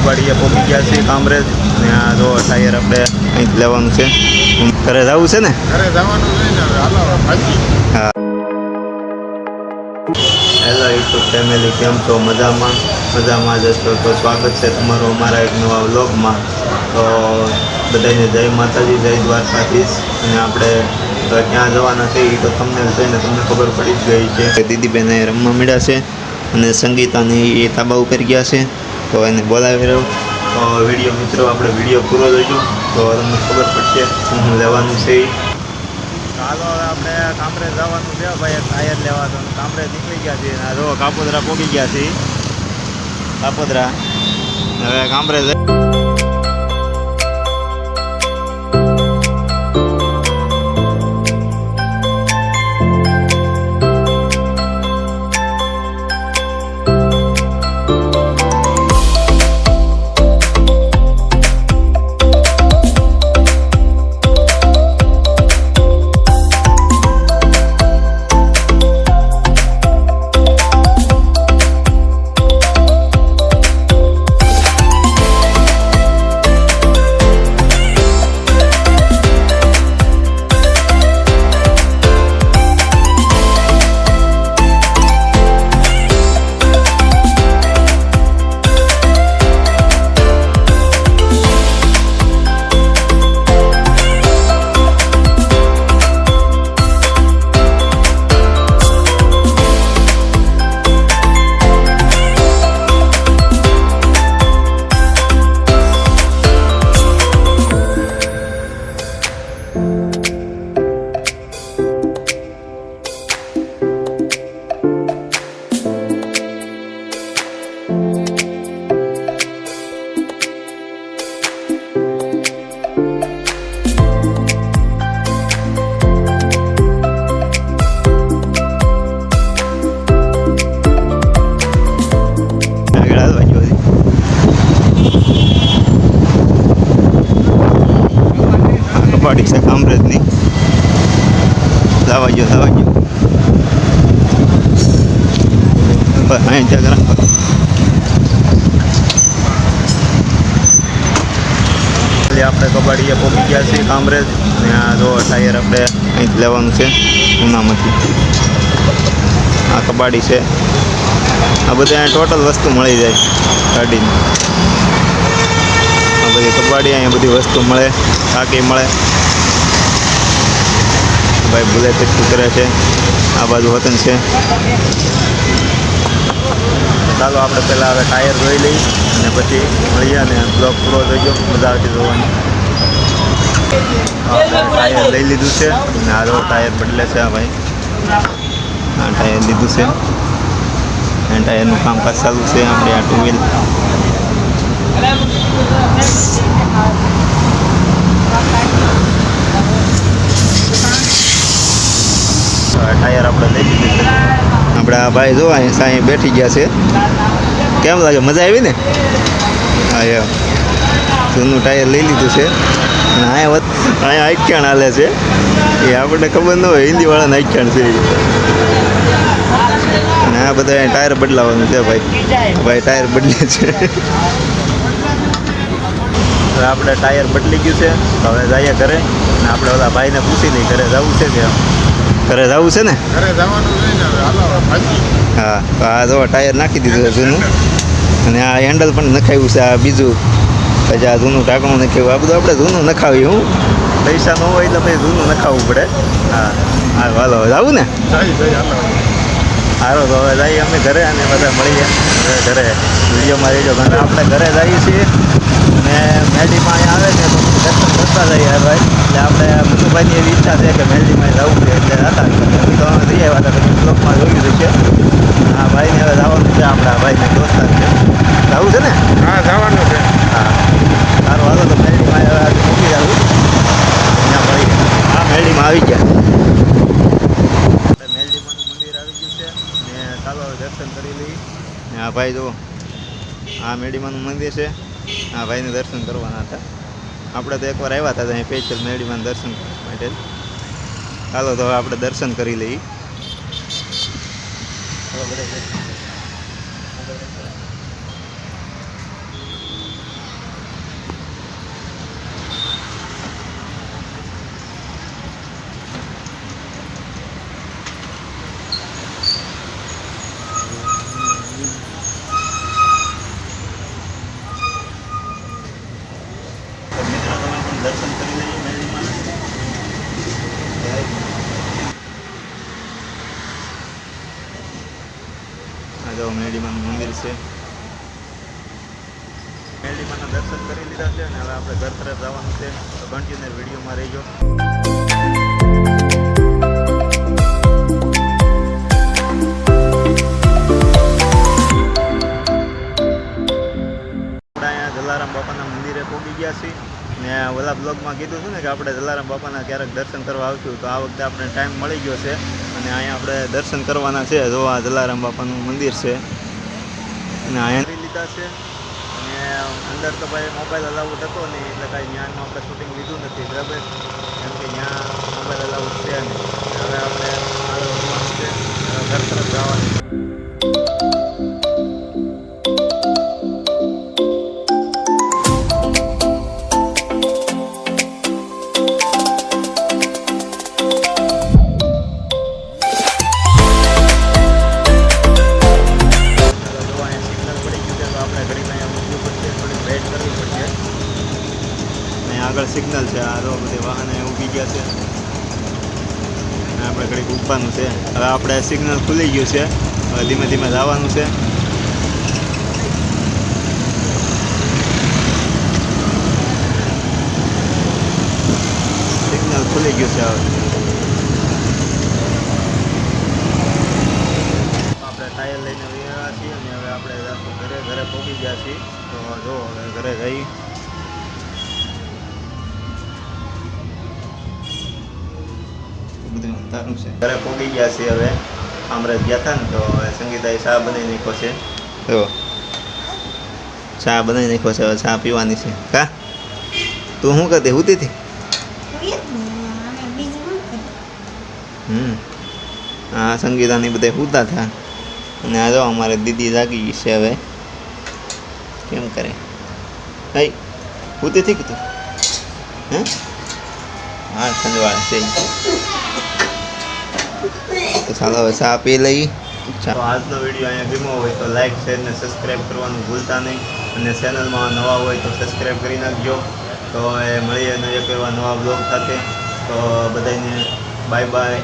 કબાડીએ પહોંચી ગયા છીએ કામરેજ ને આ જો ટાયર આપણે અહીં લેવાનું છે. ઘરે જવું છે ને? ઘરે જવાનું છે ને, હાલો ભાગી. હા. હેલો યુટ્યુબ ફેમિલી, કેમ છો? મજામાં જ હશો તો સ્વાગત છે તમારું અમારા એક નવા વ્લોગમાં. તો બધાને જય માતાજી, જય દ્વારકાધીશ. અને આપણે ક્યાં જવાના છે એ તો તમને જોઈને તમને ખબર પડી જ ગઈ છે. દીદીબેન રમવા મળ્યા છે અને સંગીતાની એ તાબા ઉપર ગયા છે, તો એને બોલાવી રહ્યો. તો વિડીયો મિત્રો આપણે વિડીયો પૂરો જોઈજો તો તમને ખબર પડશે શું લેવાનું છે. ચાલો હવે આપણે કામરેજ જવાનું છે ભાઈ, એક ટાયર લેવા તો કામરેજ નીકળી ગયા છીએ. જો કાપોદરા પહોંચી ગયા છીએ, કાપોદરા. હવે કામરેજ કબાડી છે કામરેજની. જવા ગયો અહીં ત્યાં આપણે કબાડીએ પહોંચી ગયા છીએ કામરેજ ને આ જો ટાયર આપણે અહીં લેવાનું છે ઉનામાંથી. આ કબાડી છે, આ બધા ટોટલ વસ્તુ મળી જાય ગાડીની. આ બધી કબાડી, અહીંયા બધી વસ્તુ મળે, ટાંકી મળે. ભાઈ બુલેટ ફિટ કરે છે, આ બાજુ વતન છે. ચાલો આપણે પહેલાં હવે ટાયર જોઈ લઈએ અને પછી મળીએ અને બ્લોક પૂરો થઈ ગયો, મજા આવતી જોવાની. ટાયર લઈ લીધું છે અને આ ટાયર બદલે છે. આ ભાઈ આ ટાયર લીધું છે અને ટાયરનું કામકાજ ચાલુ છે. આપણે આ ટુ વ્હીલ ટાયર આપણે લઈ લીધું છે. આપણે આ ભાઈ જો અહીં સાંઈ બેઠી ગયા છે. કેમ લાગે? મજા આવી ને? હા એમ જૂનું ટાયર લઈ લીધું છે અને અહીંયા આખ્યાણ હાલે છે. એ આપણને ખબર ન હોય, હિન્દીવાળાને આખ્યાણ છે. અને આ બધા ટાયર બદલાવાનું છે ભાઈ ટાયર બદલે છે. હવે આપણે ટાયર બદલી ગયું છે, હવે જઈએ ઘરે અને આપણે ઓલા ભાઈને પૂછી લઈએ ઘરે જવું છે કે ઘરે જવું છે ને? ઘરે જવાનું છે ને, હાલો ભાગી. હા, તો આ જો ટાયર નાખી દીધું છે જૂનું અને આ હેન્ડલ પણ નખાવ્યું છે. આ બીજું પછી આ જૂનું ઢાંકણું નખાવ્યું. આ બધું આપણે જૂનું નખાવ્યું. હું પૈસા ન હોય તો પછી જૂનું નખાવવું પડે. હા હા, હાલો જવું ને? સારું, તો હવે જઈએ અમે ઘરે અને બધા મળીએ ઘરે. વિડીયોમાં રહીજો. કારણ આપણે ઘરે જઈએ છીએ અને મેલડીમાં અહીંયા આવે છે તો દર્શન કરતા જઈએ ભાઈ. એટલે આપણે મનુભાઈની એવી ઈચ્છા છે કે મેલડીમાં જવું છે એટલે હતા તો જઈ આવ્યા હતા. તમે બ્લોગમાં જોયું છે. હા ભાઈને હવે જવાનું છે. આપણે આ ભાઈને દોસ્તાર છે. જવું છે ને? હા, જવાનું છે. હા સારું, હાલો તો મેલડીમાં હવે આજે મૂકી જવું ત્યાં મળીએ. હા, મેલડીમાં આવી ગયા. મેલડીમાંનું મંદિર આવી ગયું છે ને ચાલો હવે દર્શન કરી લઈએ. ને આ ભાઈ જુઓ, આ મેલડીમાંનું મંદિર છે. આ ભાઈને દર્શન કરવાના હતા. આપણે તો એકવાર આવ્યા હતા અહીં સ્પેશિયલ મેલડીમાં દર્શન માટે. ચાલો તો હવે આપણે દર્શન કરી લઈએ. દર્શન કરી લઈએ મેળીમાં. આ જો મેળીમાનું મંદિર છે. મેળીમાના દર્શન કરી લીધા છે અને હવે આપણે ઘર તરફ જવાનું છે. તો કન્ટિન્યુ વિડીયોમાં રહીજો. જલારામ બાપાના મંદિરે પહોંચી ગયા છીએ ને ઓલા બ્લોગમાં કીધું હતું ને કે આપણે જલારામ બાપાના ક્યારેક દર્શન કરવા આવશું, તો આ વખતે આપણે ટાઈમ મળી ગયો છે અને અહીંયા આપણે દર્શન કરવાના છે. જો આ જલારામ બાપાનું મંદિર છે અને અહીંયા કરી લીધા છે. અને અંદર તો ભાઈ મોબાઈલ અલાઉડ હતો નહીં, એટલે કાંઈ ત્યાંનું આપણે શૂટિંગ લીધું નથી, બરાબર, કેમ કે ત્યાં મોબાઈલ અલાઉડ છે નહીં. હવે આપણે આગળ વધવાનું છે, ઘર તરફ જવાનું છે. આગળ સિગ્નલ છે, આ તો બધી વાહને ઊભી ગયા છે અને આપણે ઘડીક ઊભવાનું છે. હવે આપણે સિગ્નલ ખુલી ગયું છે, હવે ધીમે ધીમે જવાનું છે. સિગ્નલ ખુલી ગયું છે. હવે આપણે ટાયર લઈને આવ્યા છીએ અને હવે આપણે ઘરે પહોંચી ગયા છીએ. તો જો હવે ઘરે જઈ ઘરે પહોંચી ગયા છીએ. હવે અમરેજ ગયા હતા ને તો હવે સંગીતાએ ચા બનાવી નાખ્યો છે. જો ચા બનાવી નાખ્યો છે, હવે ચા પીવાની છે. કા તું શું કરતી હુતી હતી? હા, સંગીતાની બધા હુતા હતા અને આ જો અમારે દીદી જાગી ગઈ છે. હવે કેમ કરે? હઈ હુતી હતી કે તું? હે હા, સંજવાળે છે. તો ચાલો હવે ચા પી લઈ. તો આજનો વિડીયો અહીંયા ગમ્યો હોય તો લાઈક, શેર ને સબસ્ક્રાઈબ કરવાનું ભૂલતા નહીં અને ચેનલમાં નવા હોય તો સબસ્ક્રાઈબ કરી નાખજો. તો એ મળીએ એક એવા નવા બ્લોગ સાથે. તો બધાને બાય બાય.